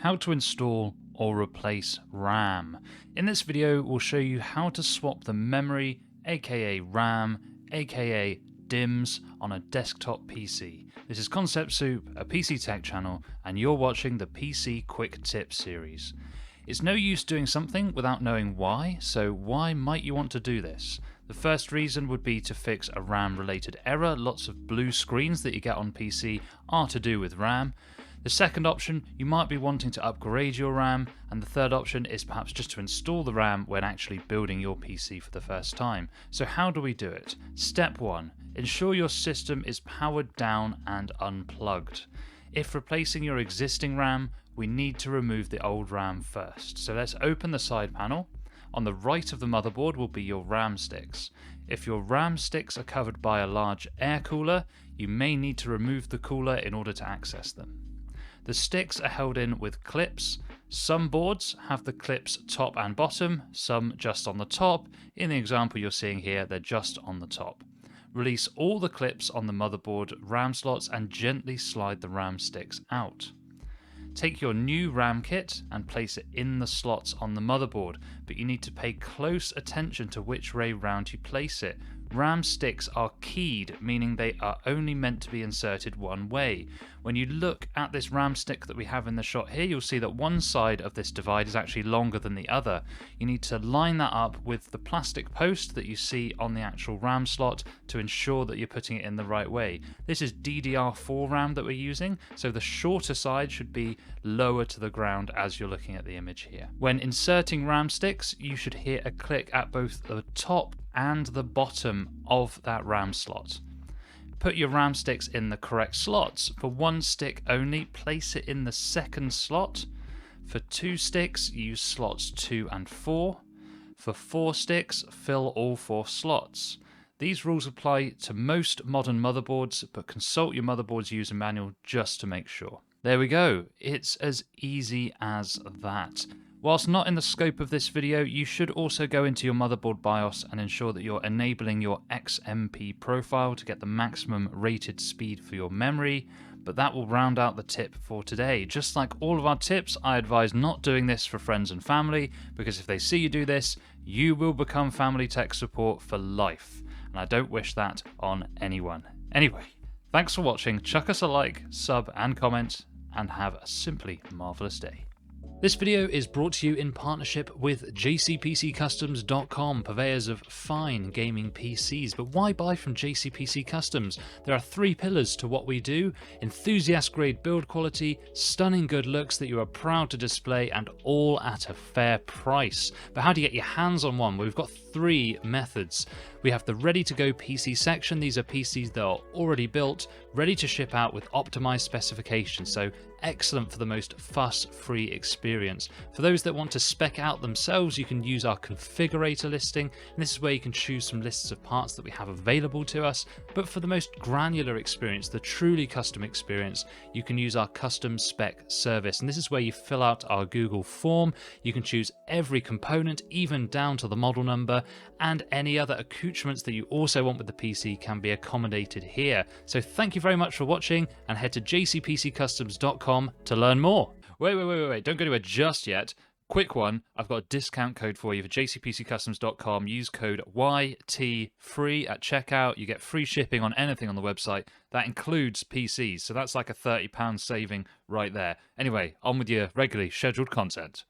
How to install or replace RAM. In this video, we'll show you how to swap the memory, aka RAM, aka DIMMs, on a desktop PC. This is Concept Soup, a PC tech channel, and you're watching the PC Quick Tips series. It's no use doing something without knowing why, so why might you want to do this? The first reason would be to fix a RAM-related error. Lots of blue screens that you get on PC are to do with RAM. The second option, you might be wanting to upgrade your RAM, and the third option is perhaps just to install the RAM when actually building your PC for the first time. So how do we do it? Step 1. Ensure your system is powered down and unplugged. If replacing your existing RAM, we need to remove the old RAM first. So let's open the side panel. On the right of the motherboard will be your RAM sticks. If your RAM sticks are covered by a large air cooler, you may need to remove the cooler in order to access them. The sticks are held in with clips. Some boards have the clips top and bottom, some just on the top. In the example you're seeing here, they're just on the top. Release all the clips on the motherboard RAM slots and gently slide the RAM sticks out. Take your new RAM kit and place it in the slots on the motherboard, but you need to pay close attention to which way round you place it. RAM sticks are keyed, meaning they are only meant to be inserted one way. When you look at this RAM stick that we have in the shot here, you'll see that one side of this divide is actually longer than the other. You need to line that up with the plastic post that you see on the actual RAM slot to ensure that you're putting it in the right way. This is DDR4 RAM that we're using, so the shorter side should be lower to the ground as you're looking at the image here. When inserting RAM sticks, you should hear a click at both the top and the bottom of that RAM slot. Put your RAM sticks in the correct slots. For one stick only, place it in the second slot. For 2 sticks, use slots 2 and 4. For 4 sticks, fill all 4 slots. These rules apply to most modern motherboards, but consult your motherboard's user manual just to make sure. There we go. It's as easy as that. Whilst not in the scope of this video, you should also go into your motherboard BIOS and ensure that you're enabling your XMP profile to get the maximum rated speed for your memory, but that will round out the tip for today. Just like all of our tips, I advise not doing this for friends and family, because if they see you do this, you will become family tech support for life, and I don't wish that on anyone. Anyway, thanks for watching, chuck us a like, sub and comment, and have a simply marvellous day. This video is brought to you in partnership with JCPC purveyors of fine gaming PCs. But why buy from JCPC Customs? There are 3 pillars to what we do: enthusiast grade build quality, stunning good looks that you are proud to display, and all at a fair price. But how do you get your hands on one? Well, we've got 3 methods. We have the ready to go PC section. These are PCs that are already built, ready to ship out with optimized specifications, so excellent for the most fuss-free experience. For those that want to spec out themselves, you can use our Configurator listing, and this is where you can choose some lists of parts that we have available to us. But for the most granular experience, the truly custom experience, you can use our custom spec service, and this is where you fill out our Google form. You can choose every component, even down to the model number, and any other accoutrements that you also want with the PC can be accommodated here. So thank you very much for watching, and head to jcpccustoms.com to learn more. Wait, don't go to it just yet. Quick one, I've got a discount code for you for jcpccustoms.com. Use code YTFREE at checkout. You get free shipping on anything on the website. That includes PCs, so that's like a £30 saving right there. Anyway, on with your regularly scheduled content.